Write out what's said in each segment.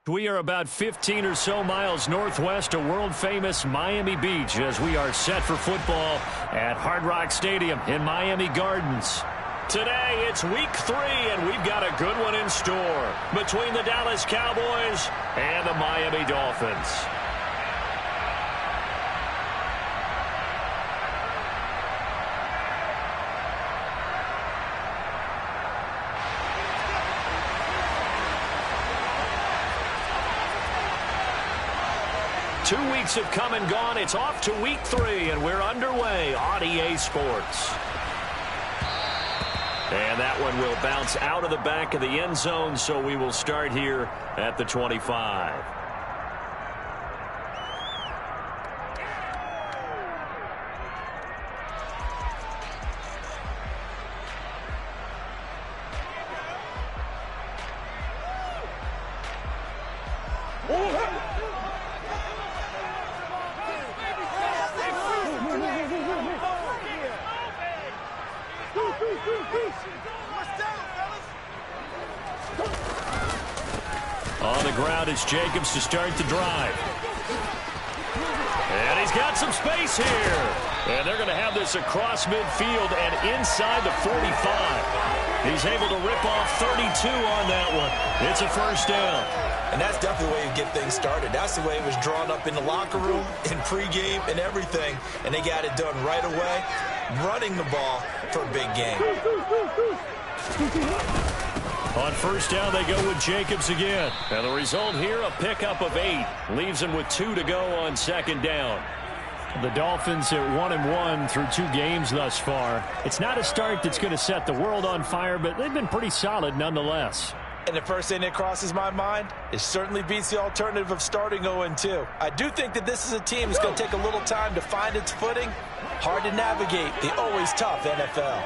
We are about 15 or so miles northwest of world-famous Miami Beach as we are set for football at Hard Rock Stadium in Miami Gardens. Today, it's week 3, and we've got a good one in store between the Dallas Cowboys and the Miami Dolphins. Two weeks have come and gone. It's off to week 3, and we're underway on EA Sports. And that one will bounce out of the back of the end zone, so we will start here at the 25. On the ground, it's Jacobs to start the drive. And he's got some space here. And they're going to have this across midfield and inside the 45. He's able to rip off 32 on that one. It's a first down. And that's definitely the way you get things started. That's the way it was drawn up in the locker room, in pregame, and everything. And they got it done right away, running the ball for a big game. On first down, they go with Jacobs again. And the result here, a pickup of 8. Leaves them with 2 to go on second down. The Dolphins at 1-1 through 2 games thus far. It's not a start that's going to set the world on fire, but they've been pretty solid nonetheless. And the first thing that crosses my mind, it certainly beats the alternative of starting 0-2. I do think that this is a team that's going to take a little time to find its footing. Hard to navigate the always tough NFL.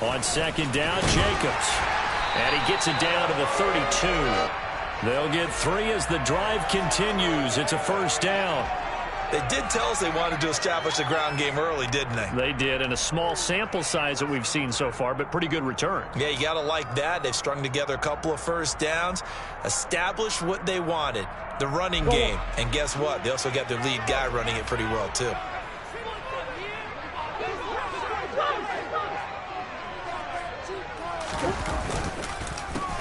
On second down, Jacobs. And he gets it down to the 32. They'll get 3 as the drive continues. It's a first down. They did tell us they wanted to establish a ground game early, didn't they? They did, and a small sample size that we've seen so far, but pretty good return. Yeah, you got to like that. They've strung together a couple of first downs, established what they wanted, the running game. And guess what? They also got their lead guy running it pretty well, too.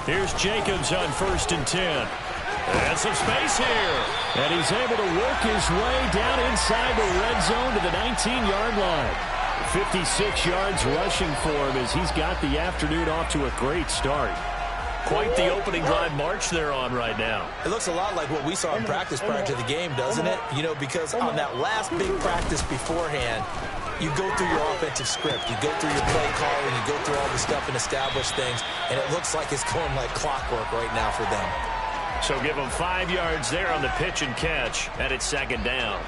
Here's Jacobs on first and 10. And some space here. And he's able to work his way down inside the red zone to the 19-yard line. 56 yards rushing for him as he's got the afternoon off to a great start. Quite the opening drive march they're on right now. It looks a lot like what we saw in practice prior to the game, doesn't it? You know, because on that last big practice beforehand, you go through your offensive script. You go through your play calling. You go through all the stuff and establish things. And it looks like it's going like clockwork right now for them. So give them 5 yards there on the pitch and catch, and it's second down.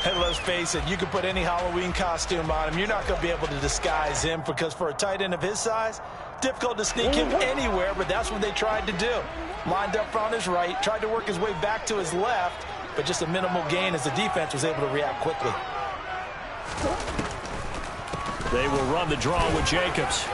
And let's face it, you can put any Halloween costume on him. You're not going to be able to disguise him because for a tight end of his size, difficult to sneak him anywhere, but that's what they tried to do. Lined up on his right, tried to work his way back to his left, but just a minimal gain as the defense was able to react quickly. They will run the draw with Jacobs.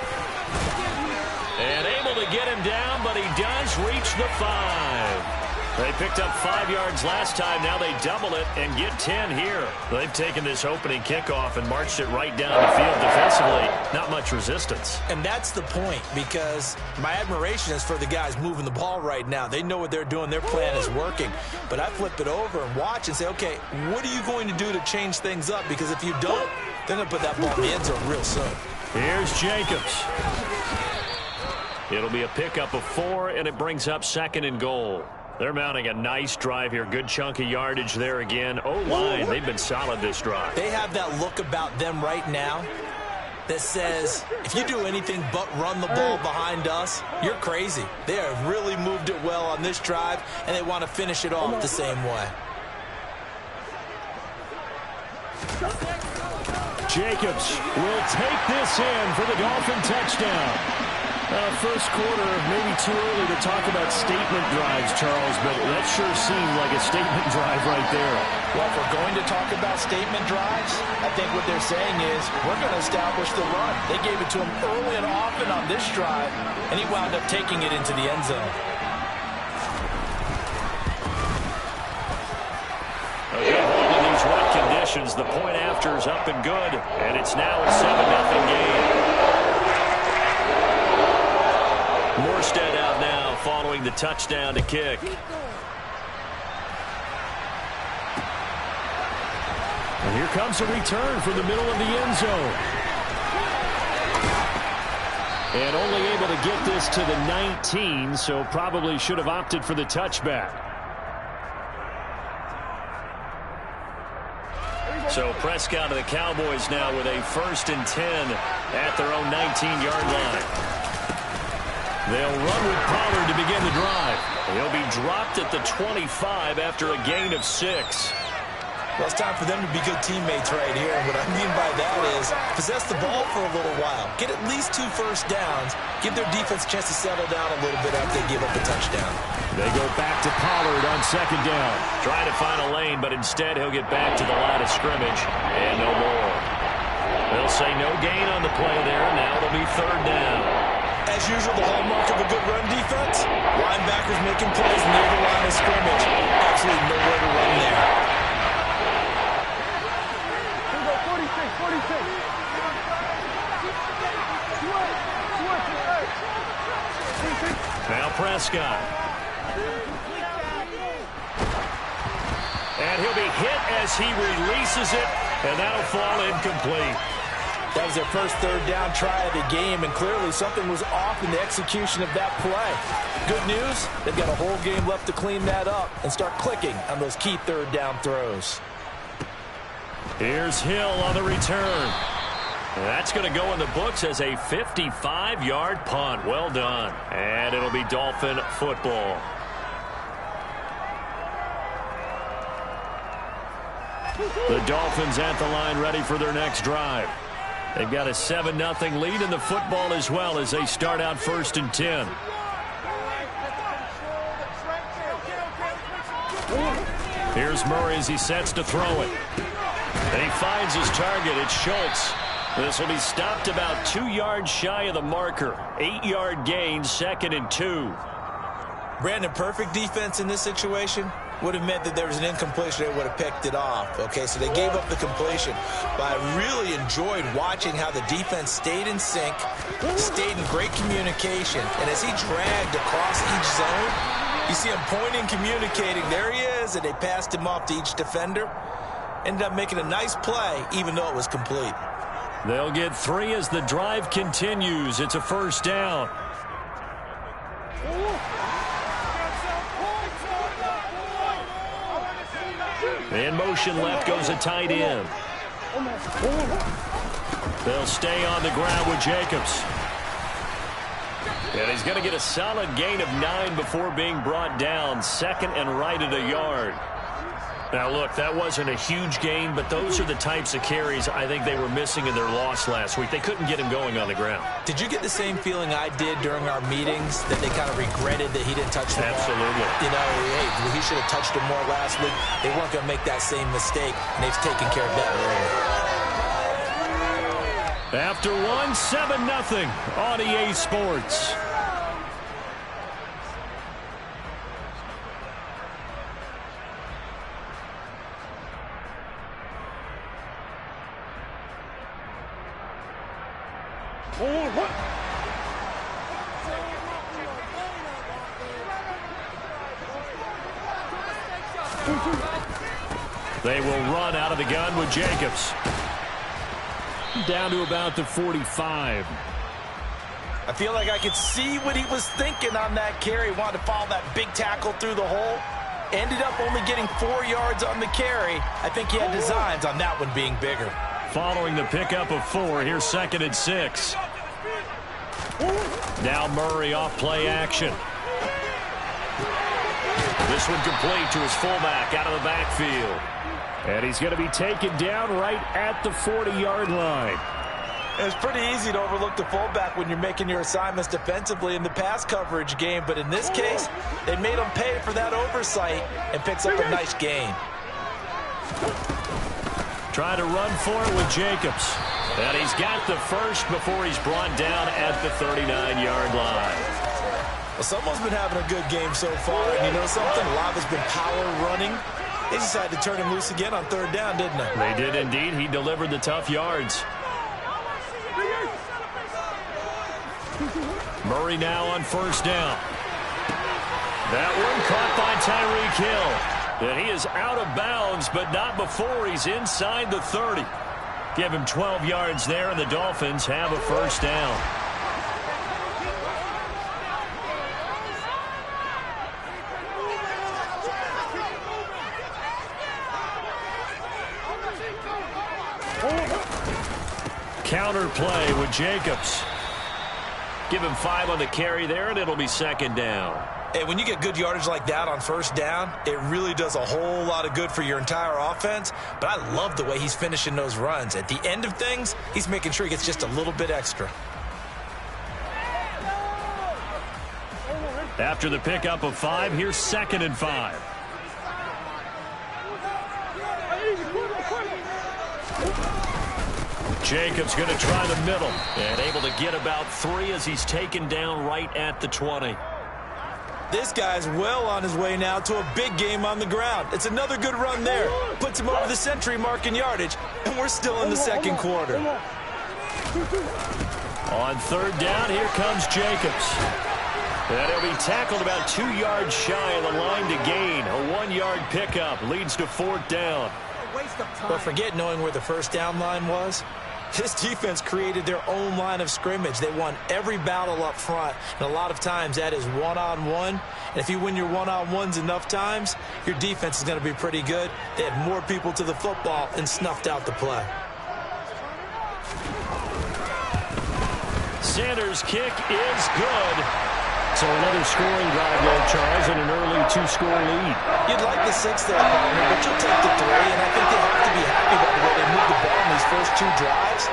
And able to get him down, but he does reach the 5. They picked up 5 yards last time. Now they double it and get 10 here. They've taken this opening kickoff and marched it right down the field defensively. Not much resistance. And that's the point, because my admiration is for the guys moving the ball right now. They know what they're doing. Their plan is working. But I flip it over and watch and say, okay, what are you going to do to change things up? Because if you don't, they're going to put that ball in the end zone real soon. Here's Jacobs. It'll be a pickup of 4, and it brings up second and goal. They're mounting a nice drive here. Good chunk of yardage there again. O-line, they've been solid this drive. They have that look about them right now that says, if you do anything but run the ball behind us, you're crazy. They have really moved it well on this drive, and they want to finish it off the same way. Jacobs will take this in for the Dolphin touchdown. First quarter, maybe too early to talk about statement drives, Charles, but that sure seemed like a statement drive right there. Well, if we're going to talk about statement drives, I think what they're saying is we're going to establish the run. They gave it to him early and often on this drive, and he wound up taking it into the end zone. possessions. The point after is up and good, and it's now a 7-0 game. Morstead out now following the touchdown to kick. And here comes a return from the middle of the end zone. And only able to get this to the 19, so probably should have opted for the touchback. So Prescott and the Cowboys now with a 1st and 10 at their own 19-yard line. They'll run with Pollard to begin the drive. He'll be dropped at the 25 after a gain of 6. Well, it's time for them to be good teammates right here. And what I mean by that is possess the ball for a little while. Get at least 2 first downs. Give their defense a chance to settle down a little bit after they give up a touchdown. They go back to Pollard on 2nd down. Trying to find a lane, but instead he'll get back to the line of scrimmage. And no more. They'll say no gain on the play there. Now it'll be 3rd down. As usual, the hallmark of a good run defense, linebackers making plays near the line of scrimmage. Absolutely nowhere to run there. Now Prescott. And he'll be hit as he releases it, and that'll fall incomplete. That was their first 3rd down try of the game, and clearly something was off in the execution of that play. Good news, they've got a whole game left to clean that up and start clicking on those key 3rd down throws. Here's Hill on the return. That's going to go in the books as a 55-yard punt. Well done. And it'll be Dolphin football. The Dolphins at the line ready for their next drive. They've got a 7-0 lead in the football as well as they start out 1st and 10. Here's Murray as he sets to throw it. And he finds his target. It's Schultz. This will be stopped about 2 yards shy of the marker. 8-yard gain, 2nd and 2. Brandon, perfect defense in this situation would have meant that there was an incompletion. They would have picked it off. Okay, so they gave up the completion. But I really enjoyed watching how the defense stayed in sync, stayed in great communication. And as he dragged across each zone, you see him pointing, communicating. There he is, and they passed him off to each defender. Ended up making a nice play, even though it was complete. They'll get 3 as the drive continues. It's a 1st down. In motion left goes a tight end. They'll stay on the ground with Jacobs. And he's going to get a solid gain of 9 before being brought down. 2nd and right at a yard. Now, look, that wasn't a huge gain, but those are the types of carries I think they were missing in their loss last week. They couldn't get him going on the ground. Did you get the same feeling I did during our meetings, that they kind of regretted that he didn't touch the ball? Absolutely. You know, hey, he should have touched him more last week. They weren't going to make that same mistake, and they've taken care of that earlier. After 7-0 on EA Sports. They will run out of the gun with Jacobs. Down to about the 45. I feel like I could see what he was thinking on that carry. Wanted to follow that big tackle through the hole. Ended up only getting 4 yards on the carry. I think he had designs on that one being bigger. Following the pickup of 4, here's 2nd and 6. Now Murray off play action. This one complete to his fullback out of the backfield. And he's going to be taken down right at the 40-yard line. It's pretty easy to overlook the fullback when you're making your assignments defensively in the pass coverage game. But in this case, they made him pay for that oversight and picks up a nice gain. Try to run for it with Jacobs. And he's got the first before he's brought down at the 39-yard line. Well, someone's been having a good game so far. And you know something? A lot of it's been power running. They decided to turn him loose again on third down, didn't they? They did indeed. He delivered the tough yards. Murray now on first down. That one caught by Tyreek Hill. And he is out of bounds, but not before he's inside the 30. Give him 12 yards there, and the Dolphins have a first down. Counter play with Jacobs. Give him 5 on the carry there, and it'll be second down. Hey, when you get good yardage like that on first down, it really does a whole lot of good for your entire offense. But I love the way he's finishing those runs. At the end of things, he's making sure he gets just a little bit extra. After the pickup of 5, here's 2nd and 5. Jacobs going to try the middle and able to get about 3 as he's taken down right at the 20. This guy's well on his way now to a big game on the ground. It's another good run there. Puts him over the century mark in yardage, and we're still in the second quarter. On third down, here comes Jacobs. And he'll be tackled about 2 yards shy of the line to gain. A 1-yard pickup leads to 4th down. But forget knowing where the first down line was. This defense created their own line of scrimmage. They won every battle up front, and a lot of times that is one-on-one. And if you win your one-on-ones enough times, your defense is going to be pretty good. They had more people to the football and snuffed out the play. Sanders' kick is good. So another scoring drive there, Charles, and an early 2-score lead. You'd like the 6 there, partner, but you'll take the 3, and I think they have to be happy about the way they moved the ball in these first 2 drives.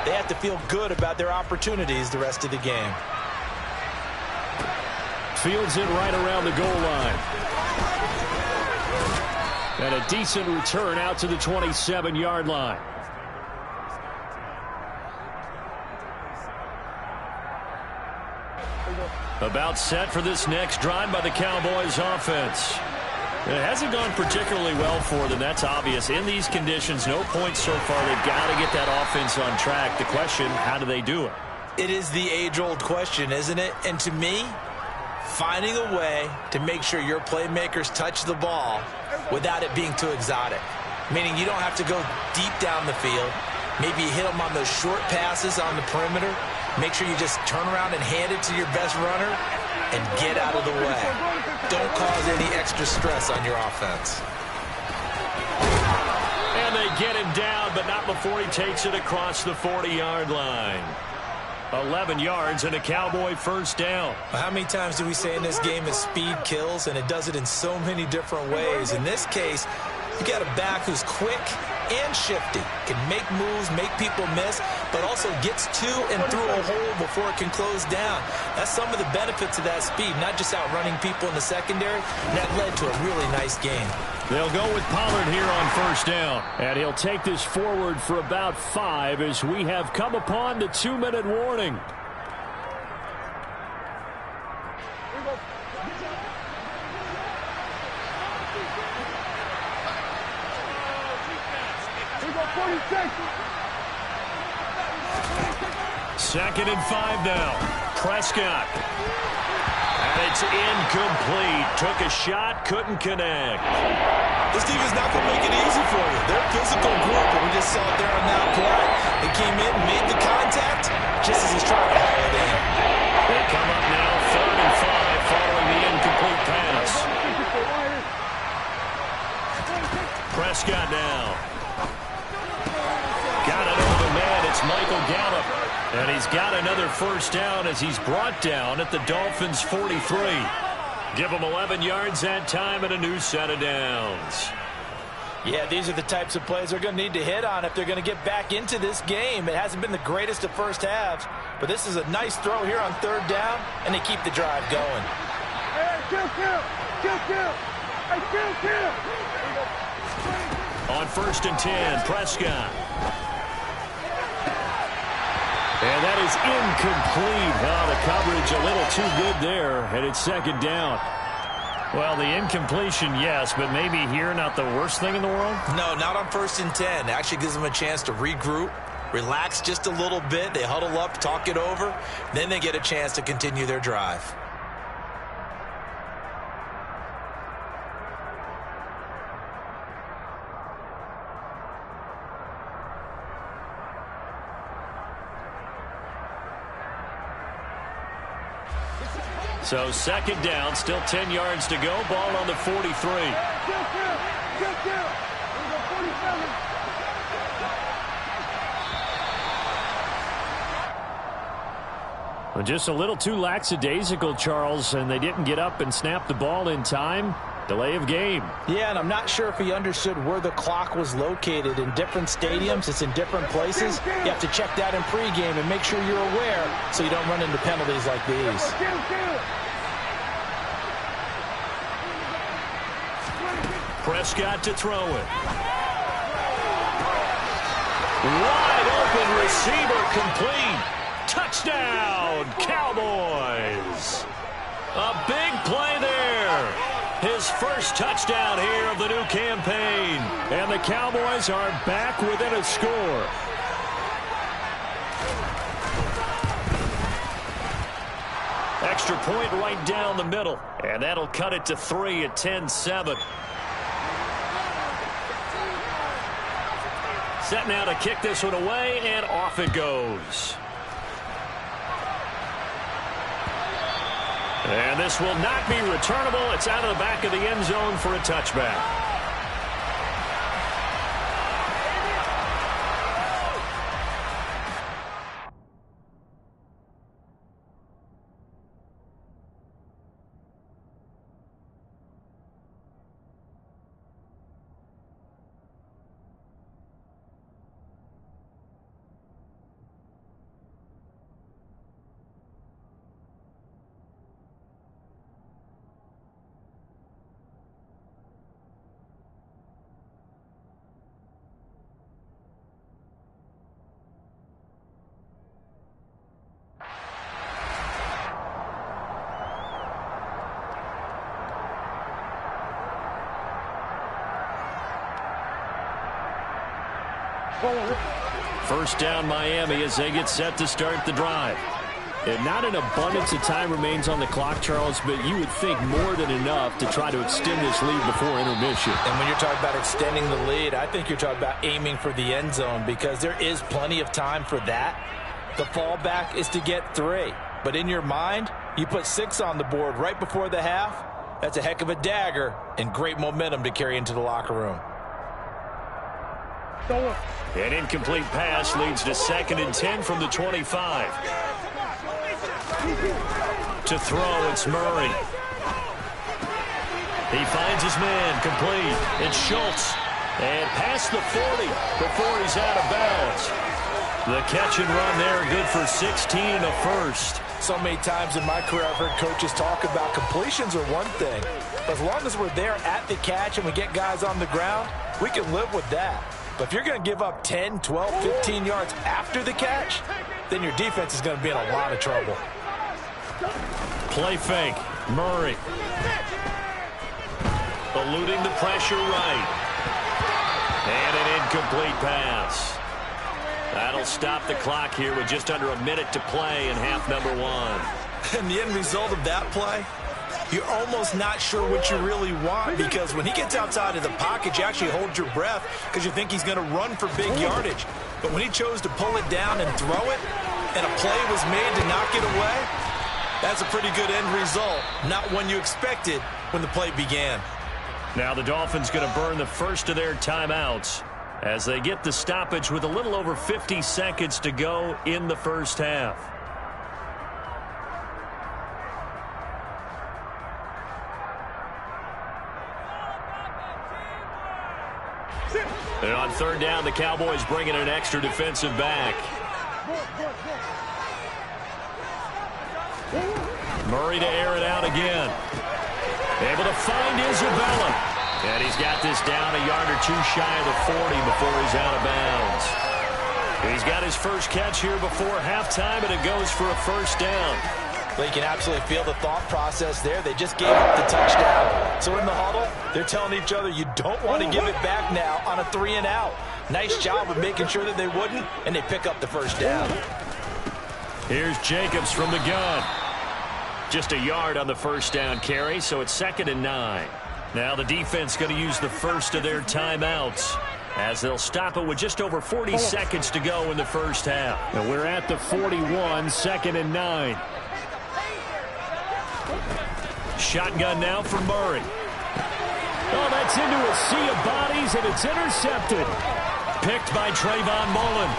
They have to feel good about their opportunities the rest of the game. Fields it right around the goal line. And a decent return out to the 27-yard line. About set for this next drive by the Cowboys offense. It hasn't gone particularly well for them. That's obvious. In these conditions, no points so far. They've got to get that offense on track. The question, how do they do it? It is the age-old question, isn't it? And to me, finding a way to make sure your playmakers touch the ball without it being too exotic. Meaning you don't have to go deep down the field. Maybe you hit them on those short passes on the perimeter. Make sure you just turn around and hand it to your best runner and get out of the way. Don't cause any extra stress on your offense. And they get him down, but not before he takes it across the 40-yard line. 11 yards and a Cowboy first down. How many times do we say in this game that speed kills, and it does it in so many different ways? In this case, you got a back who's quick and shifty, can make moves, make people miss, but also gets to and through a hole before it can close down. That's some of the benefits of that speed, not just outrunning people in the secondary, and that led to a really nice game. They'll go with Pollard here on first down, and he'll take this forward for about 5 as we have come upon the 2-minute warning. Second and 5 now. Prescott. And it's incomplete. Took a shot, couldn't connect. This defense not going to make it easy for you. They're a physical group, and we just saw it there on that play. They came in, made the contact, just as he's trying to haul it in. They come up now, 3rd and 5, following the incomplete pass. Prescott now. Got it over the man. It's Michael Gallup. And he's got another first down as he's brought down at the Dolphins' 43. Give them 11 yards that time and a new set of downs. Yeah, these are the types of plays they're going to need to hit on if they're going to get back into this game. It hasn't been the greatest of first halves, but this is a nice throw here on 3rd down, and they keep the drive going. On 1st and 10, Prescott. And that is incomplete. Oh, the coverage a little too good there, and it's 2nd down. Well, the incompletion, yes, but maybe here not the worst thing in the world? No, not on 1st and 10. Actually gives them a chance to regroup, relax just a little bit. They huddle up, talk it over. Then they get a chance to continue their drive. So 2nd down, still 10 yards to go. Ball on the 43. Well, just a little too lackadaisical, Charles, and they didn't get up and snap the ball in time. Delay of game. Yeah, and I'm not sure if he understood where the clock was located. In different stadiums, it's in different places. You have to check that in pregame and make sure you're aware so you don't run into penalties like these. Prescott to throw it. Wide open receiver complete. Touchdown, Cowboys. A big play there. His first touchdown here of the new campaign. And the Cowboys are back within a score. Extra point right down the middle. And that'll cut it to 3 at 10-7. Set now to kick this one away, and off it goes. And this will not be returnable. It's out of the back of the end zone for a touchback. First down Miami as they get set to start the drive. And not an abundance of time remains on the clock, Charles, but you would think more than enough to try to extend this lead before intermission. And when you're talking about extending the lead, I think you're talking about aiming for the end zone because there is plenty of time for that. The fallback is to get 3. But in your mind, you put 6 on the board right before the half. That's a heck of a dagger and great momentum to carry into the locker room. An incomplete pass leads to 2nd and 10 from the 25. To throw, it's Murray. He finds his man, complete. It's Schultz. And past the 40 before he's out of bounds. The catch and run there, good for 16 and a first. So many times in my career I've heard coaches talk about completions are one thing. But as long as we're there at the catch and we get guys on the ground, we can live with that. But if you're going to give up 10, 12, 15 yards after the catch, then your defense is going to be in a lot of trouble. Play fake. Murray. Eluding the pressure right. And an incomplete pass. That'll stop the clock here with just under a minute to play in half number 1. And the end result of that play, you're almost not sure what you really want because when he gets outside of the pocket, you actually hold your breath because you think he's going to run for big yardage. But when he chose to pull it down and throw it, and a play was made to knock it away, that's a pretty good end result. Not one you expected when the play began. Now the Dolphins going to burn the first of their timeouts as they get the stoppage with a little over 50 seconds to go in the first half. And on 3rd down, the Cowboys bring in an extra defensive back. Murray to air it out again. Able to find Isabella. And he's got this down a yard or 2 shy of the 40 before he's out of bounds. He's got his first catch here before halftime, and it goes for a first down. Well, you can absolutely feel the thought process there. They just gave up the touchdown. So in the huddle, they're telling each other, you don't want to give it back now on a 3-and-out. Nice job of making sure that they wouldn't, and they pick up the first down. Here's Jacobs from the gun. Just a yard on the first down carry, so it's 2nd and 9. Now the defense going to use the first of their timeouts, as they'll stop it with just over 40 seconds to go in the first half. And we're at the 41, 2nd and 9. Shotgun now for Murray. Oh, that's into a sea of bodies, and it's intercepted. Picked by Trayvon Mullen.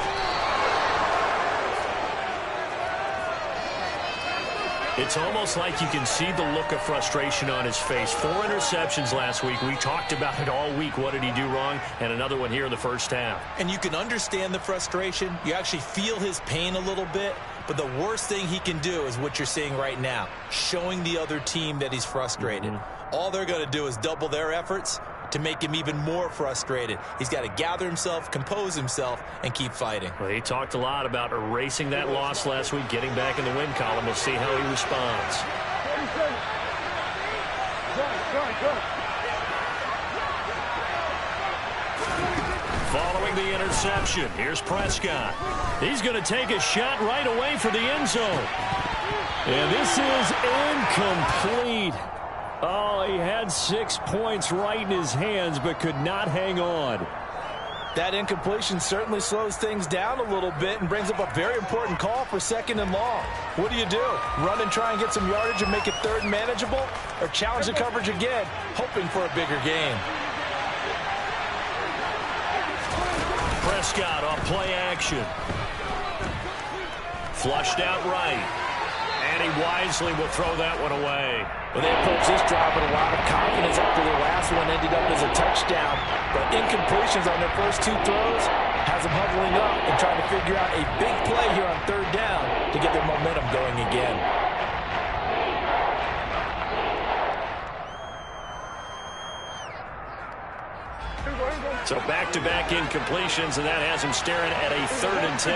It's almost like you can see the look of frustration on his face. 4 interceptions last week. We talked about it all week. What did he do wrong? And another one here in the first half. And you can understand the frustration. You actually feel his pain a little bit. But the worst thing he can do is what you're seeing right now, showing the other team that he's frustrated. All they're going to do is double their efforts to make him even more frustrated. He's got to gather himself, compose himself, and keep fighting. Well, he talked a lot about erasing that loss last week, getting back in the win column. We'll see how he responds. Following the interception, here's Prescott. He's going to take a shot right away for the end zone. And this is incomplete. Oh, he had 6 points right in his hands, but could not hang on. That incompletion certainly slows things down a little bit and brings up a very important call for 2nd and long. What do? Run and try and get some yardage and make it 3rd and manageable? Or challenge the coverage again, hoping for a bigger gain? Prescott off play action. Flushed out right. And he wisely will throw that one away. Well, they approached this drive with a lot of confidence after their last one ended up as a touchdown. But incompletions on their first 2 throws has them huddling up and trying to figure out a big play here on 3rd down to get their momentum going again. So back-to-back incompletions, and that has him staring at a 3rd and 10.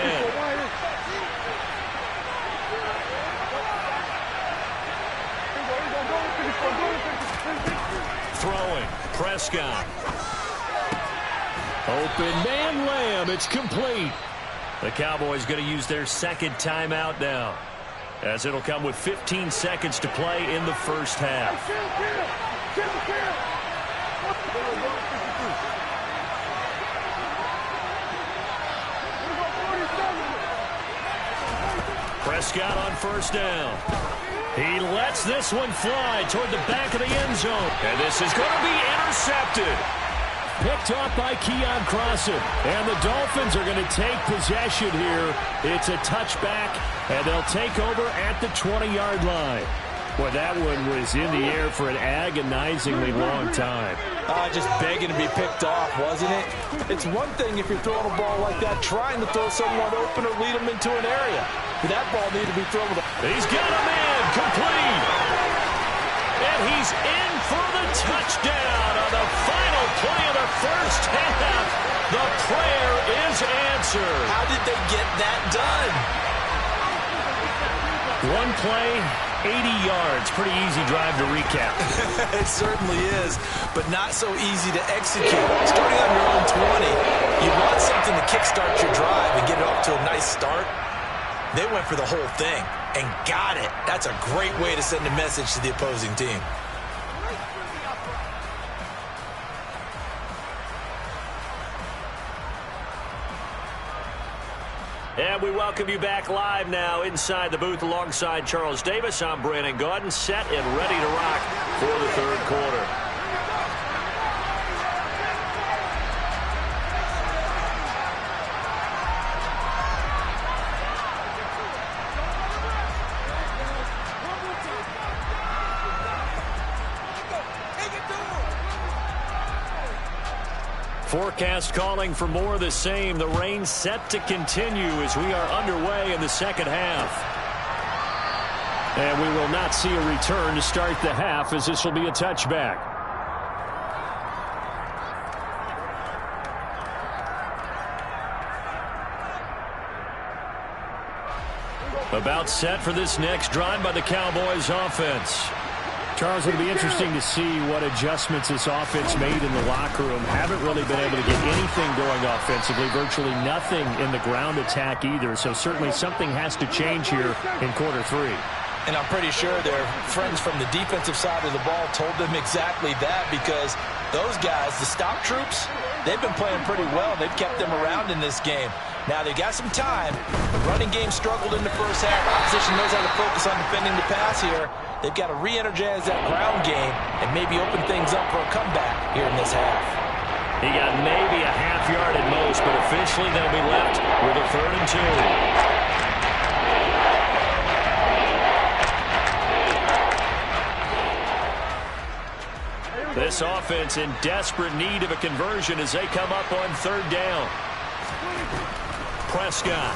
Throwing, Prescott. Open man, Lamb. It's complete. The Cowboys going to use their 2nd timeout now, as it'll come with 15 seconds to play in the first half. Prescott on first down. He lets this one fly toward the back of the end zone. And this is going to be intercepted. Picked off by Keon Crossan. And the Dolphins are going to take possession here. It's a touchback, and they'll take over at the 20-yard line. Well, that one was in the air for an agonizingly long time. Just begging to be picked off, wasn't it? It's one thing if you're throwing a ball like that, trying to throw someone open or lead them into an area. But that ball needed to be thrown with a... He's got a man complete. And he's in for the touchdown on the final play of the first half. The prayer is answered. How did they get that done? One play, 80 yards. Pretty easy drive to recap. It certainly is, but not so easy to execute. Starting on your own 20, you want something to kickstart your drive and get it off to a nice start. They went for the whole thing and got it. That's a great way to send a message to the opposing team. And we welcome you back live now inside the booth alongside Charles Davis. I'm Brandon Gaudin, set and ready to rock for the 3rd quarter. Forecast calling for more of the same. The rain set to continue as we are underway in the second half. And we will not see a return to start the half, as this will be a touchback. About set for this next drive by the Cowboys offense. Charles, it'll be interesting to see what adjustments this offense made in the locker room. Haven't really been able to get anything going offensively, virtually nothing in the ground attack either. So certainly something has to change here in quarter 3. And I'm pretty sure their friends from the defensive side of the ball told them exactly that, because those guys, the stop troops, they've been playing pretty well. They've kept them around in this game. Now, they got some time. The running game struggled in the first half. Opposition knows how to focus on defending the pass here. They've got to re-energize that ground game and maybe open things up for a comeback here in this half. He got maybe a half yard at most, but officially they'll be left with a 3rd and 2. This offense in desperate need of a conversion as they come up on 3rd down. Prescott.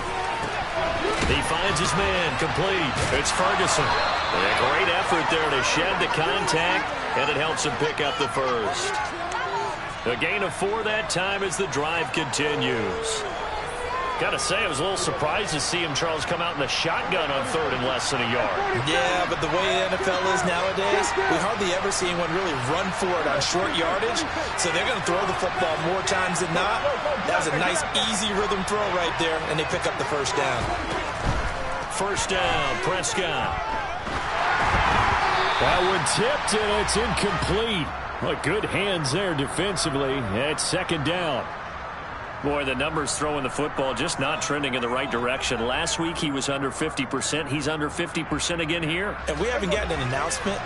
He finds his man complete. It's Ferguson. A great effort there to shed the contact, and it helps him pick up the first. A gain of 4 that time as the drive continues. Got to say, I was a little surprised to see him, Charles, come out in the shotgun on 3rd and less than a yard. Yeah, but the way the NFL is nowadays, we hardly ever see anyone really run for it on short yardage. So they're going to throw the football more times than not. That was a nice, easy rhythm throw right there, and they pick up the 1st down. 1st down, Prescott. That one tipped, and it's incomplete. Well, good hands there defensively. It's 2nd down. Boy, the numbers throwing the football just not trending in the right direction. Last week he was under 50%. He's under 50% again here. And we haven't gotten an announcement,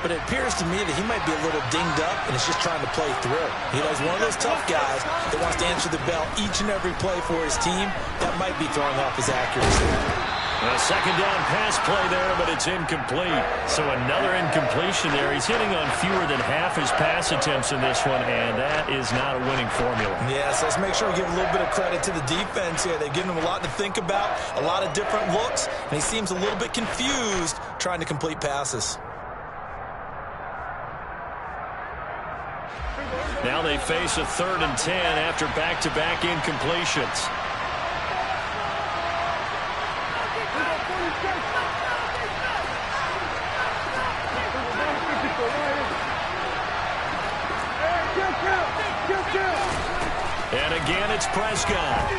but it appears to me that he might be a little dinged up and is just trying to play through. You know, he's one of those tough guys that wants to answer the bell each and every play for his team. That might be throwing off his accuracy. A 2nd down pass play there, but it's incomplete. So another incompletion there. He's hitting on fewer than half his pass attempts in this one, and that is not a winning formula. Yes, let's make sure we give a little bit of credit to the defense here. They've given him a lot to think about, a lot of different looks, and he seems a little bit confused trying to complete passes. Now they face a 3rd and 10 after back-to-back incompletions. And again, it's Prescott.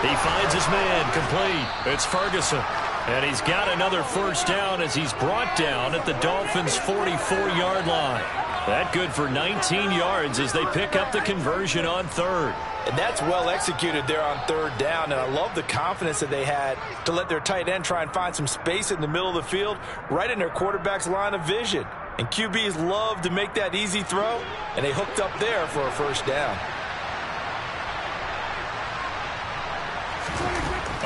He finds his man complete. It's Ferguson. And he's got another 1st down as he's brought down at the Dolphins' 44-yard line. That good for 19 yards as they pick up the conversion on 3rd. And that's well executed there on 3rd down. And I love the confidence that they had to let their tight end try and find some space in the middle of the field, right in their quarterback's line of vision. And QBs love to make that easy throw, and they hooked up there for a 1st down.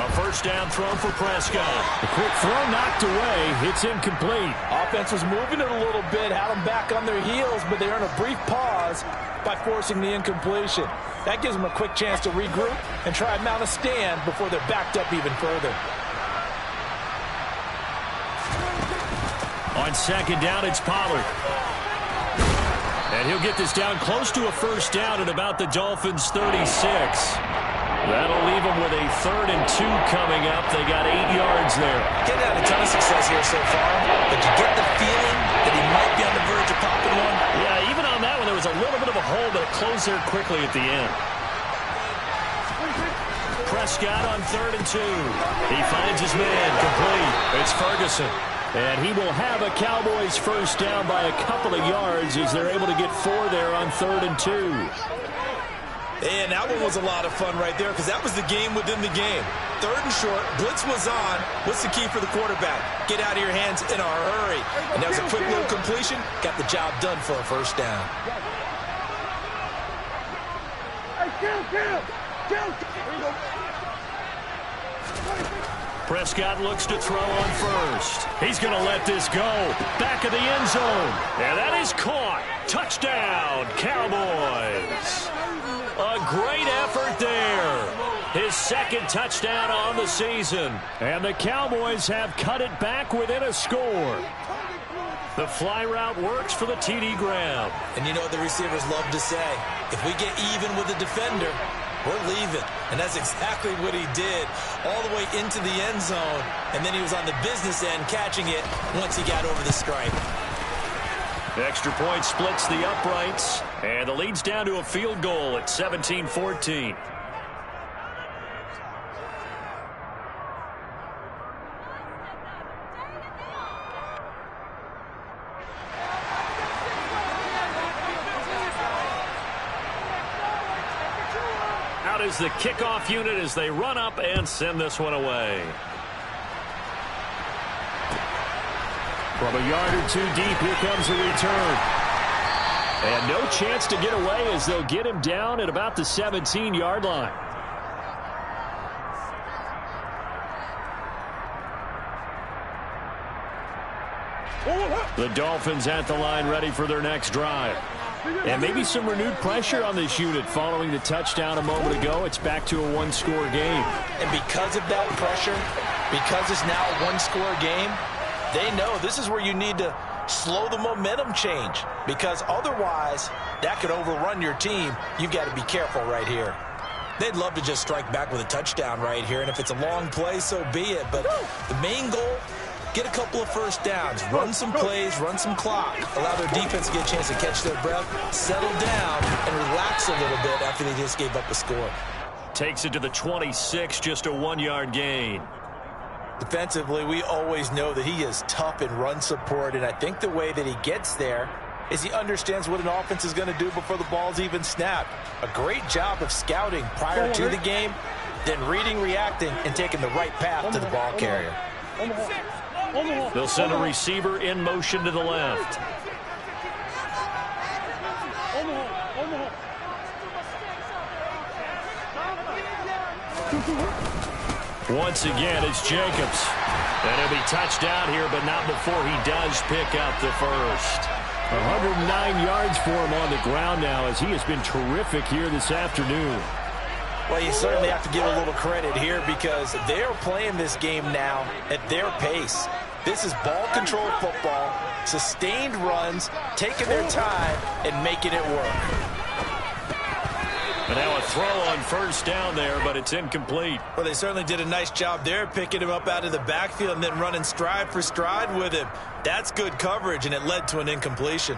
A 1st down throw for Prescott. A quick throw knocked away. It's incomplete. Offense was moving it a little bit, had them back on their heels, but they earned a brief pause by forcing the incompletion. That gives them a quick chance to regroup and try and mount a stand before they're backed up even further. On 2nd down, it's Pollard. And he'll get this down close to a 1st down at about the Dolphins' 36. That'll leave them with a 3rd and 2 coming up. They got 8 yards there. Getting out a ton of success here so far, but you get the feeling that he might be on the verge of popping one. Yeah, even on that one, there was a little bit of a hole, but it closed there quickly at the end. Prescott on 3rd and 2. He finds his man complete. It's Ferguson. And he will have a Cowboys 1st down by a couple of yards as they're able to get 4 there on 3rd and 2. And that one was a lot of fun right there because that was the game within the game. 3rd and short, blitz was on. What's the key for the quarterback? Get out of your hands in a hurry. And that was a quick little completion. Got the job done for a 1st down. Prescott looks to throw on 1st. He's going to let this go. Back of the end zone. And that is caught. Touchdown, Cowboys. A great effort there. His 2nd touchdown on the season. And the Cowboys have cut it back within a score. The fly route works for the TD grab. And you know what the receivers love to say? If we get even with the defender, we're leaving. And that's exactly what he did, all the way into the end zone. And then he was on the business end catching it once he got over the stripe. Extra point splits the uprights, and the lead's down to a field goal at 17-14. Out is the kickoff unit as they run up and send this one away. From a yard or two deep, here comes a return. And no chance to get away as they'll get him down at about the 17-yard line. The Dolphins at the line ready for their next drive. And maybe some renewed pressure on this unit following the touchdown a moment ago. It's back to a one-score game. And because of that pressure, because it's now a one-score game, they know this is where you need to slow the momentum change, because otherwise that could overrun your team. You've got to be careful right here. They'd love to just strike back with a touchdown right here, and if it's a long play, so be it. But the main goal, get a couple of first downs, run some plays, run some clock, allow their defense to get a chance to catch their breath, settle down, and relax a little bit after they just gave up a score. Takes it to the 26, just a 1-yard gain. Defensively, we always know that he is tough in run support, and I think the way that he gets there is he understands what an offense is going to do before the ball's even snapped. A great job of scouting prior to the game, then reading, reacting, and taking the right path to the ball carrier. They'll send a receiver in motion to the left. Once again, it's Jacobs. And he'll be touched down here, but not before he does pick up the first. 109 yards for him on the ground now, as he has been terrific here this afternoon. Well, you certainly have to give a little credit here, because they're playing this game now at their pace. This is ball control football, sustained runs, taking their time and making it work. And now a throw on first down there, but it's incomplete. Well, they certainly did a nice job there, picking him up out of the backfield and then running stride for stride with him. That's good coverage, and it led to an incompletion.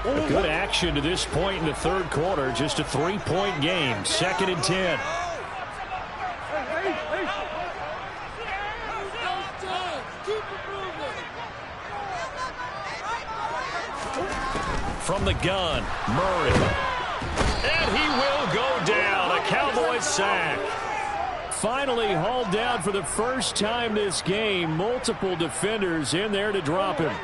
A good action to this point in the third quarter. Just a 3-point game. 2nd and 10. From the gun, Murray. And he will go down. A Cowboys sack. Finally hauled down for the first time this game. Multiple defenders in there to drop him.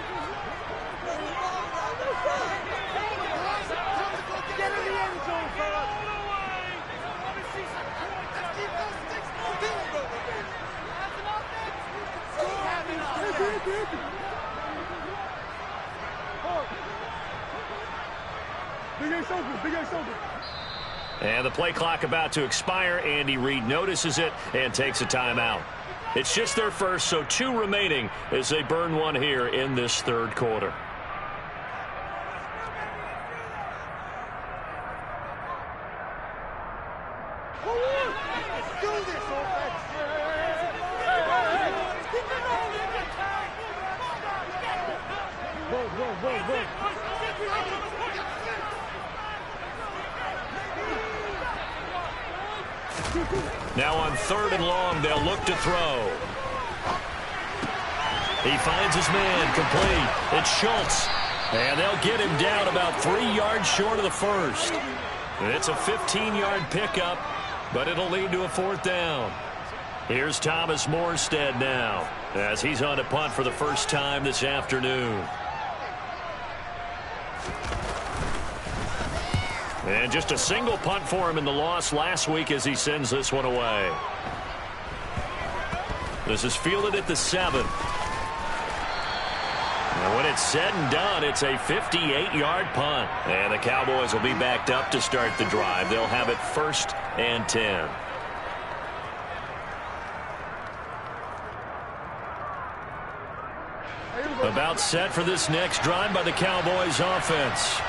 And the play clock about to expire. Andy Reid notices it and takes a timeout. It's just their first, so 2 remaining as they burn one here in this third quarter. Now on 3rd and long, they'll look to throw. He finds his man, complete. It's Schultz. And they'll get him down about 3 yards short of the first. It's a 15-yard pickup, but it'll lead to a 4th down. Here's Thomas Morstead now, as he's on to punt for the first time this afternoon. And just a single punt for him in the loss last week as he sends this one away. This is fielded at the 7. And when it's said and done, it's a 58-yard punt. And the Cowboys will be backed up to start the drive. They'll have it 1st and 10. About set for this next drive by the Cowboys offense.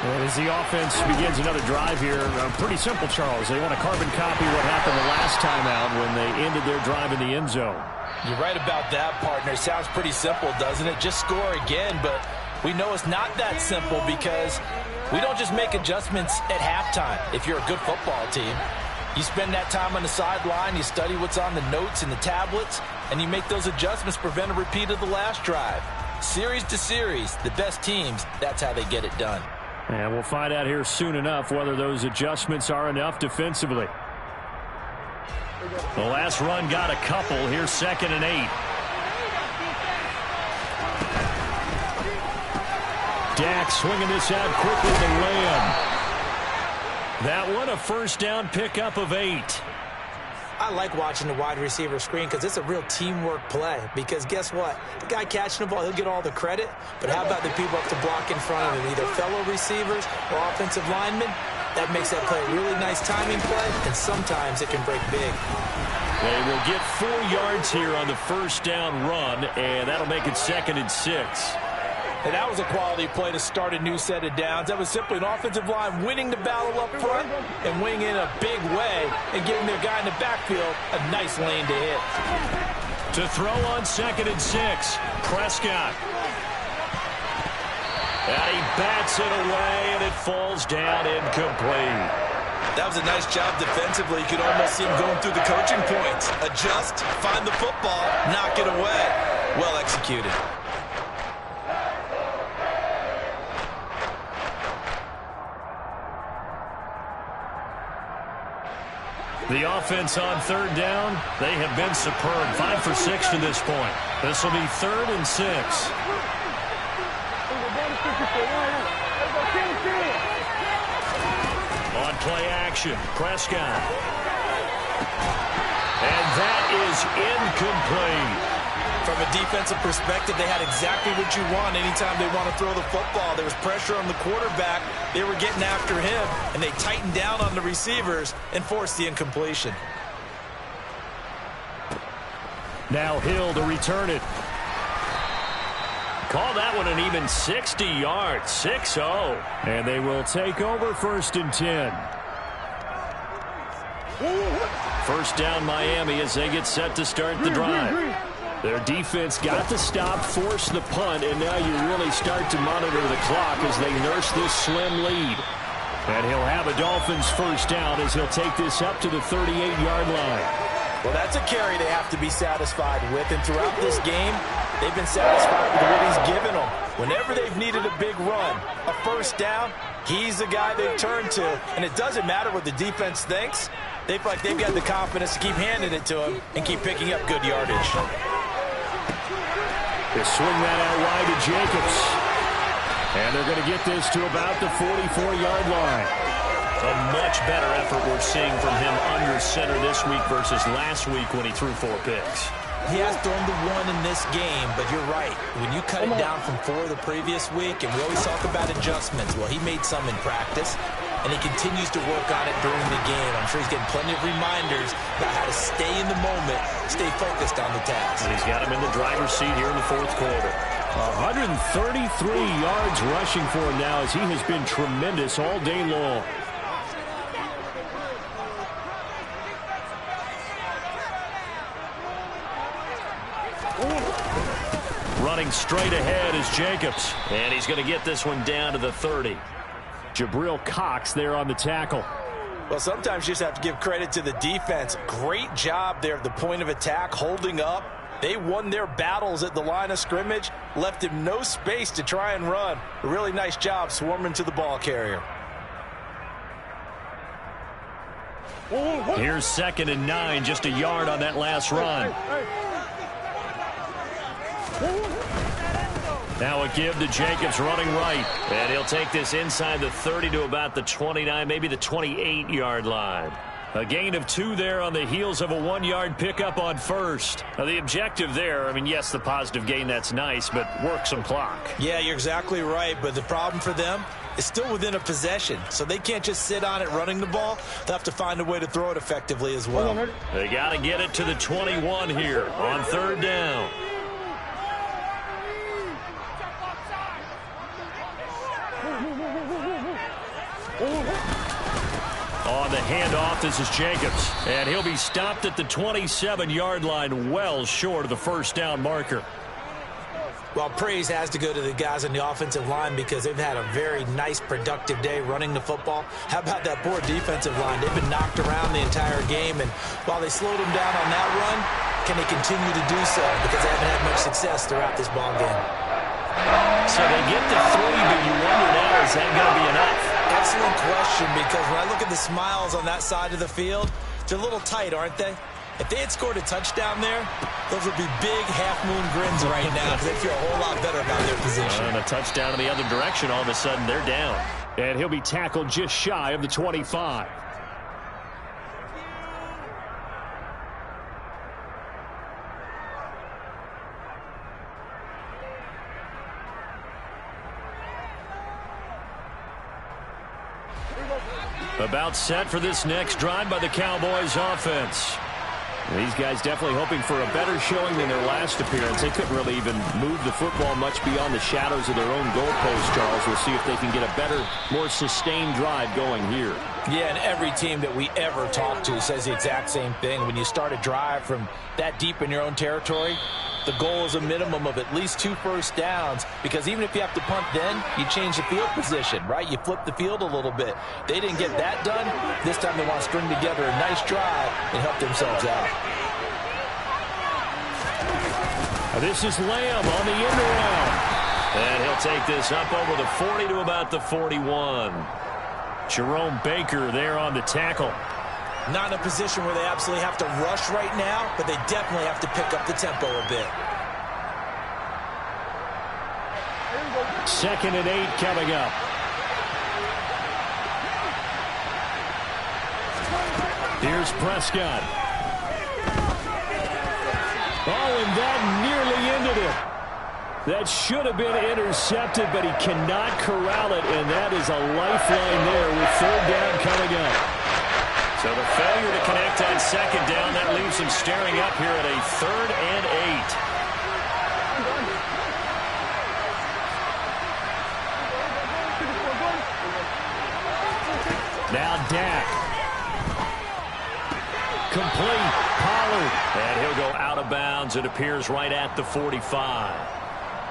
And as the offense begins another drive here, pretty simple, Charles. They want to carbon copy what happened the last time out when they ended their drive in the end zone. You're right about that, partner. Sounds pretty simple, doesn't it? Just score again, but we know it's not that simple because we don't just make adjustments at halftime if you're a good football team. You spend that time on the sideline, you study what's on the notes and the tablets, and you make those adjustments to prevent a repeat of the last drive. Series to series, the best teams, that's how they get it done. And we'll find out here soon enough whether those adjustments are enough defensively. The last run got a couple. Here's 2nd and 8. Dak swinging this out quickly to Lamb. That one a first down pickup of 8. I like watching the wide receiver screen because it's a real teamwork play. Because guess what? The guy catching the ball, he'll get all the credit. But how about the people up to block in front of him, either fellow receivers or offensive linemen? That makes that play a really nice timing play, and sometimes it can break big. They will get 4 yards here on the first down run, and that'll make it 2nd and 6. And that was a quality play to start a new set of downs. That was simply an offensive line winning the battle up front and winning in a big way and giving their guy in the backfield a nice lane to hit. To throw on 2nd and 6, Prescott. And he bats it away, and it falls down incomplete. That was a nice job defensively. You could almost see him going through the coaching points. Adjust, find the football, knock it away. Well executed. The offense on 3rd down, they have been superb. 5 for 6 to this point. This will be 3rd and 6. On play action, Prescott. And that is incomplete. From a defensive perspective, they had exactly what you want anytime they want to throw the football. There was pressure on the quarterback. They were getting after him, and they tightened down on the receivers and forced the incompletion. Now Hill to return it. Call that one an even 60 yards, 6-0. And they will take over 1st and 10. First down Miami as they get set to start the drive. Their defense got to stop, force the punt, and now you really start to monitor the clock as they nurse this slim lead. And he'll have a Dolphins first down as he'll take this up to the 38-yard line. Well, that's a carry they have to be satisfied with, and throughout this game, they've been satisfied with what he's given them. Whenever they've needed a big run, a first down, he's the guy they've turned to, and it doesn't matter what the defense thinks. They feel like they've got the confidence to keep handing it to him and keep picking up good yardage. They swing that out wide to Jacobs. And they're going to get this to about the 44-yard line. A much better effort we're seeing from him under center this week versus last week when he threw 4 picks. He has thrown the 1 in this game, but you're right. When you cut it down from 4 the previous week, and we always talk about adjustments, well, he made some in practice, and he continues to work on it during the game. I'm sure he's getting plenty of reminders about how to stay in the moment, stay focused on the task. And he's got him in the driver's seat here in the 4th quarter. 133 yards rushing for him now as he has been tremendous all day long. Running straight ahead is Jacobs. And he's going to get this one down to the 30. Jabril Cox there on the tackle. Well, sometimes you just have to give credit to the defense. Great job there at the point of attack, holding up. They won their battles at the line of scrimmage, left him no space to try and run. A really nice job swarming to the ball carrier. Here's 2nd and 9, just a yard on that last run. Now a give to Jacobs running right. And he'll take this inside the 30 to about the 29, maybe the 28-yard line. A gain of 2 there on the heels of a 1-yard pickup on first. Now the objective there, I mean, yes, the positive gain, that's nice, but work some clock. Yeah, you're exactly right, but the problem for them is still within a possession, so they can't just sit on it running the ball. They'll have to find a way to throw it effectively as well. They got to get it to the 21 here on 3rd down. on the handoff. This is Jacobs. And he'll be stopped at the 27-yard line, well short of the first down marker. Well, praise has to go to the guys on the offensive line because they've had a very nice, productive day running the football. How about that poor defensive line? They've been knocked around the entire game, and while they slowed them down on that run, can they continue to do so? Because they haven't had much success throughout this ball game. So they get to 3, but you wonder now, is that going to be enough? Excellent question, because when I look at the smiles on that side of the field, they're a little tight, aren't they? If they had scored a touchdown there, those would be big half-moon grins right now because they feel a whole lot better about their position. And a touchdown in the other direction, all of a sudden they're down. And he'll be tackled just shy of the 25. About set for this next drive by the Cowboys offense. These guys definitely hoping for a better showing than their last appearance. They couldn't really even move the football much beyond the shadows of their own goalpost, Charles. We'll see if they can get a better, more sustained drive going here. Yeah, and every team that we ever talk to says the exact same thing. When you start a drive from that deep in your own territory, the goal is a minimum of at least 2 first downs, because even if you have to punt then, you change the field position, right? You flip the field a little bit. They didn't get that done. This time they want to string together a nice drive and help themselves out. This is Lamb on the end around. And he'll take this up over the 40 to about the 41. Jerome Baker there on the tackle. Not in a position where they absolutely have to rush right now, but they definitely have to pick up the tempo a bit. 2nd and 8 coming up. Here's Prescott. Oh, and that nearly ended it. That should have been intercepted, but he cannot corral it, and that is a lifeline there with 3rd down coming up. So the failure to connect on 2nd down, that leaves him staring up here at a 3rd and 8. Now Dak. Complete. Pollard. And he'll go out of bounds. It appears right at the 45.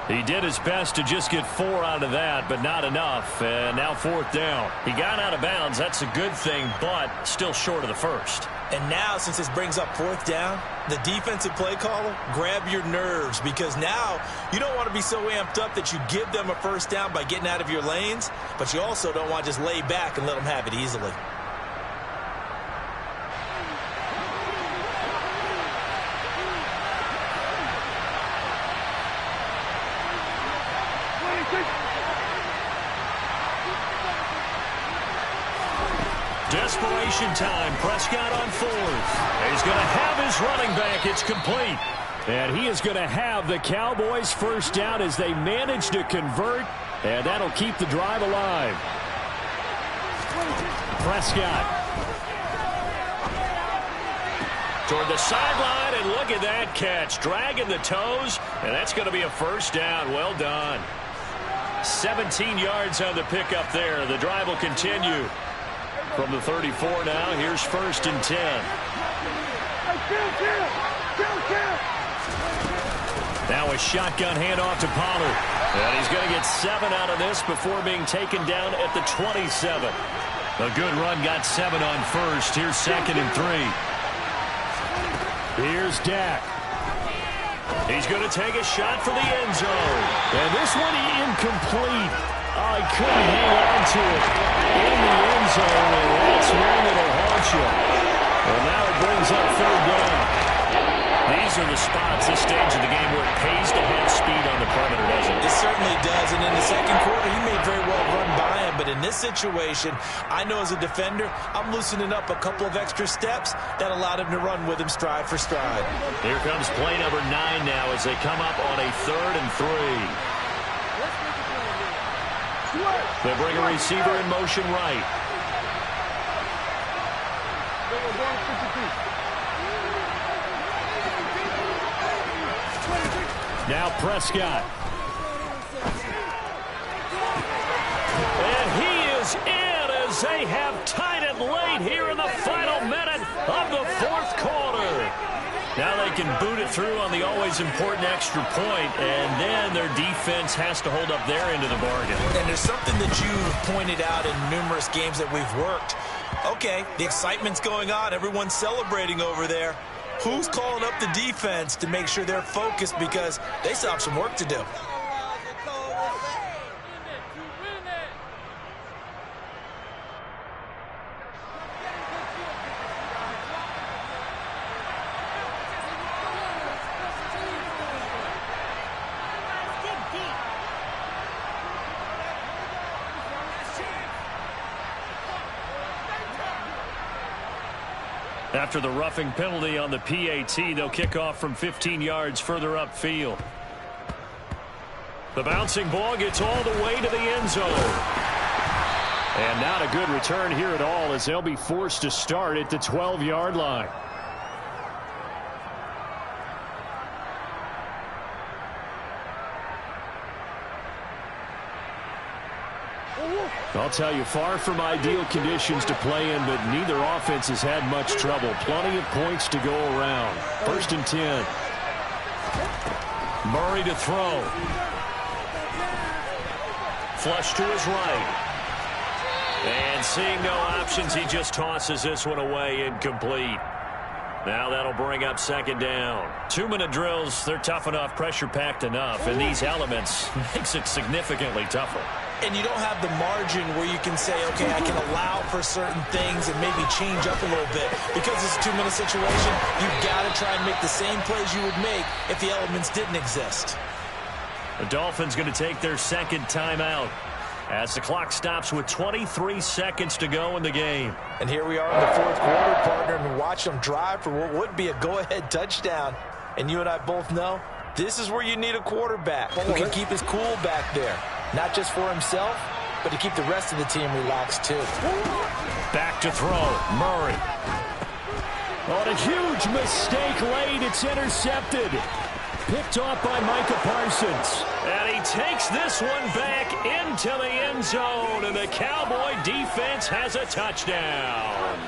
He did his best to just get 4 out of that, but not enough. And now 4th down. He got out of bounds. That's a good thing, but still short of the first. And now, since this brings up 4th down, the defensive play caller, grab your nerves, because now you don't want to be so amped up that you give them a first down by getting out of your lanes, but you also don't want to just lay back and let them have it easily. Desperation time. Prescott on 4th. He's going to have his running back. It's complete. And he is going to have the Cowboys first down as they manage to convert. And that'll keep the drive alive. Prescott. Toward the sideline, and look at that catch. Dragging the toes, and that's going to be a first down. Well done. 17 yards on the pickup there. The drive will continue. From the 34 now, here's 1st and 10. Now a shotgun handoff to Pollard. And he's going to get 7 out of this before being taken down at the 27. A good run got 7 on 1st. Here's 2nd and 3. Here's Dak. He's going to take a shot for the end zone. And this one incomplete. Oh, he couldn't hang on to it in the end zone, and that's one that'll haunt you. And now it brings up 3rd down. These are the spots, this stage of the game, where it pays to have speed on the perimeter, doesn't it? It certainly does, and in the 2nd quarter, he may very well run by him, but in this situation, I know as a defender, I'm loosening up a couple of extra steps that allowed him to run with him stride for stride. Here comes play number 9 now as they come up on a 3rd and 3. They bring a receiver in motion right. Now Prescott. And he is in as they have tied it it late here in the final minute of the fourth quarter. Now they can boot it through on the always important extra point, and then their defense has to hold up their end of the bargain. And there's something that you've pointed out in numerous games that we've worked. Okay, the excitement's going on. Everyone's celebrating over there. Who's calling up the defense to make sure they're focused, because they still have some work to do. After the roughing penalty on the PAT, they'll kick off from 15 yards further upfield. The bouncing ball gets all the way to the end zone. And not a good return here at all, as they'll be forced to start at the 12-yard line. I'll tell you, far from ideal conditions to play in, but neither offense has had much trouble. Plenty of points to go around. 1st and 10. Murray to throw. Flush to his right. And seeing no options, he just tosses this one away, incomplete. Now that'll bring up 2nd down. 2-minute drills, they're tough enough, pressure-packed enough, and these elements makes it significantly tougher. And you don't have the margin where you can say, okay, I can allow for certain things and maybe change up a little bit. Because it's a 2-minute situation, you've got to try and make the same plays you would make if the elements didn't exist. The Dolphins going to take their 2nd timeout as the clock stops with 23 seconds to go in the game. And here we are in the 4th quarter, partner, and watch them drive for what would be a go-ahead touchdown. And you and I both know this is where you need a quarterback who can keep his cool back there. Not just for himself, but to keep the rest of the team relaxed, too. Back to throw. Murray. On a huge mistake late. It's intercepted. Picked off by Micah Parsons. And he takes this one back into the end zone. And the Cowboy defense has a touchdown.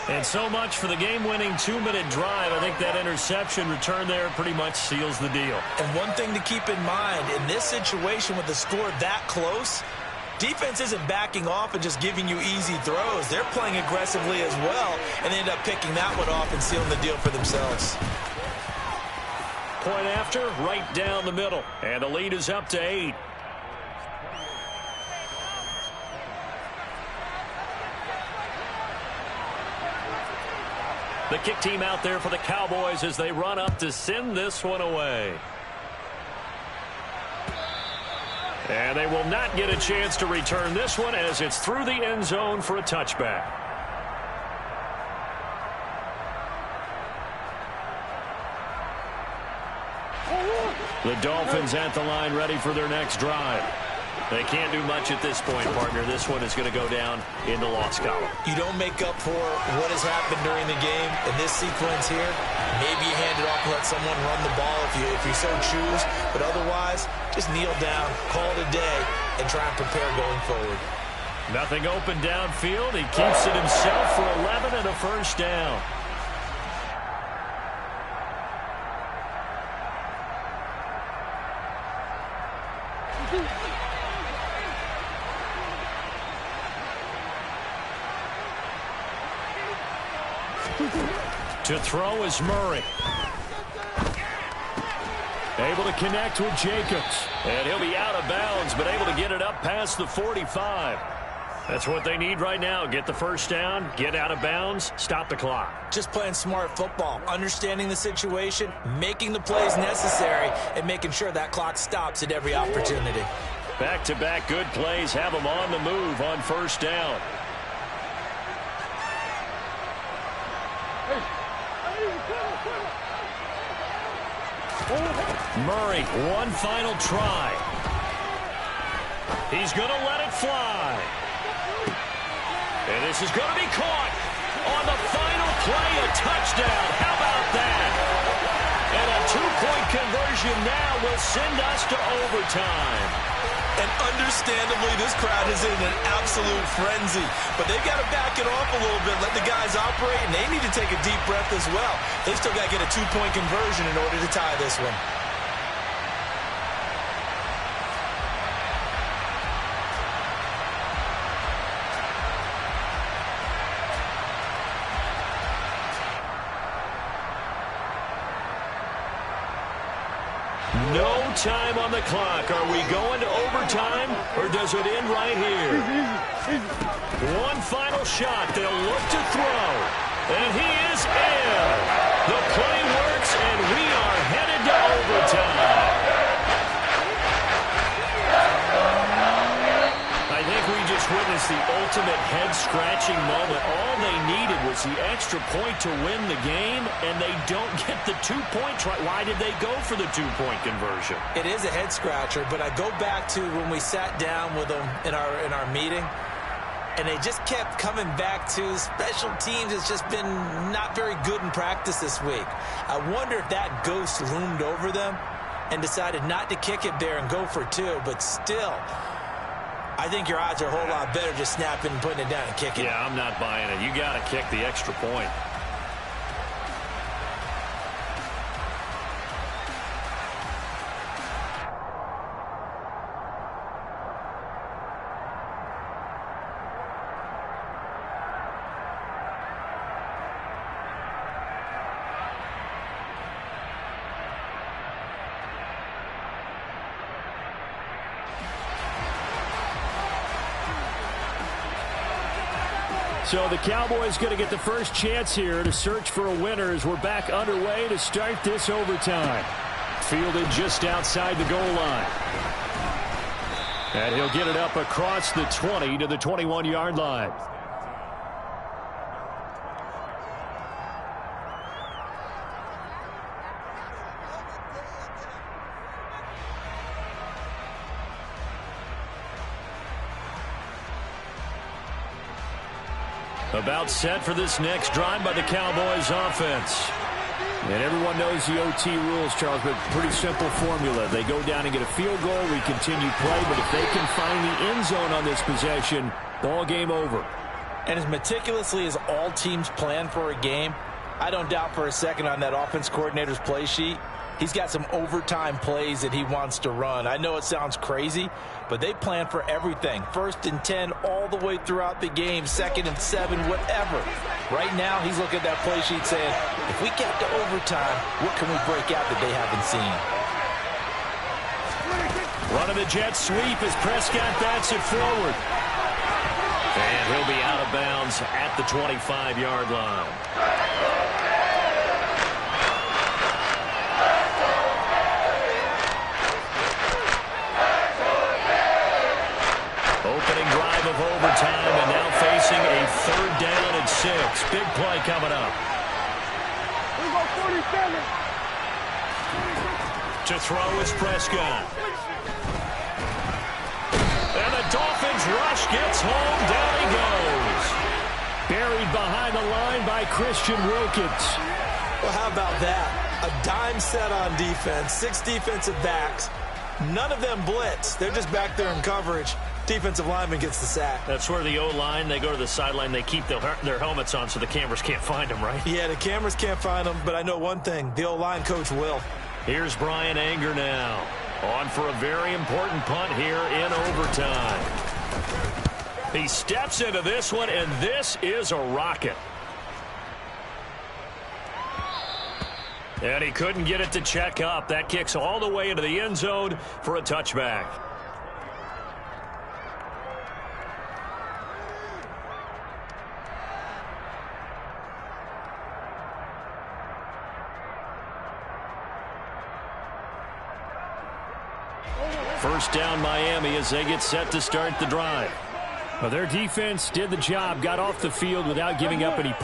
And so much for the game-winning 2-minute drive. I think that interception return there pretty much seals the deal. And one thing to keep in mind, in this situation with the score that close, defense isn't backing off and just giving you easy throws. They're playing aggressively as well, and they end up picking that one off and sealing the deal for themselves. Point after, right down the middle. And the lead is up to 8. The kick team out there for the Cowboys as they run up to send this one away. And they will not get a chance to return this one as it's through the end zone for a touchback. The Dolphins at the line ready for their next drive. They can't do much at this point, partner. This one is going to go down in the loss column. You don't make up for what has happened during the game in this sequence here. Maybe you hand it off and let someone run the ball if you so choose. But otherwise, just kneel down, call it a day, and try and prepare going forward. Nothing open downfield. He keeps it himself for 11 and a 1st down. To throw is Murray. Able to connect with Jacobs. And he'll be out of bounds, but able to get it up past the 45. That's what they need right now. Get the 1st down, get out of bounds, stop the clock. Just playing smart football, understanding the situation, making the plays necessary, and making sure that clock stops at every opportunity. Back-to-back good plays have them on the move on 1st down. Murray, one final try. He's going to let it fly. And this is going to be caught on the final play, a touchdown. How about that? And a 2-point conversion now will send us to overtime. And understandably, this crowd is in an absolute frenzy. But they've got to back it off a little bit, let the guys operate, and they need to take a deep breath as well. They still got to get a two-point conversion in order to tie this one. No time on the clock. Are we going to overtime, or does it end right here? One final shot. They'll look to throw. And he is in. The play works, and we are headed to overtime. I think we just witnessed the ultimate head-scratching moment. All they needed was the extra point to win the game, and they don't get the 2 points right. Why did they go for the two-point conversion? It is a head-scratcher, but I go back to when we sat down with them in our meeting, and they just kept coming back to special teams. It's just been not very good in practice this week. I wonder if that ghost loomed over them and decided not to kick it there and go for two, but still, I think your odds are a whole lot better just snapping and putting it down and kicking. Yeah, I'm not buying it. You got to kick the extra point. So the Cowboys going to get the first chance here to search for a winner as we're back underway to start this overtime. Fielded just outside the goal line. And he'll get it up across the 20 to the 21-yard line. About set for this next drive by the Cowboys offense. And everyone knows the OT rules, Charles, but pretty simple formula. They go down and get a field goal, we continue play, but if they can find the end zone on this possession, ball game over. And as meticulously as all teams plan for a game, I don't doubt for a second on that offense coordinator's play sheet, he's got some overtime plays that he wants to run. I know it sounds crazy, but they plan for everything. 1st and 10 all the way throughout the game, 2nd and 7, whatever. Right now, he's looking at that play sheet saying, if we get to overtime, what can we break out that they haven't seen? Running the jet sweep as Prescott bats it forward. And he'll be out of bounds at the 25-yard line. Opening drive of overtime, and now facing a 3rd down and 6. Big play coming up. To throw is Prescott. And the Dolphins rush gets home. Down he goes. Buried behind the line by Christian Wilkins. Well, how about that? A dime set on defense, 6 defensive backs. None of them blitz. They're just back there in coverage. Defensive lineman gets the sack. That's where the O-line, they go to the sideline, they keep their helmets on so the cameras can't find them, right? Yeah, the cameras can't find them, but I know one thing. The O-line coach will. Here's Brian Anger now. On for a very important punt here in overtime. He steps into this one, and this is a rocket. And he couldn't get it to check up. That kicks all the way into the end zone for a touchback. First down Miami as they get set to start the drive. Well, their defense did the job, got off the field without giving up any points.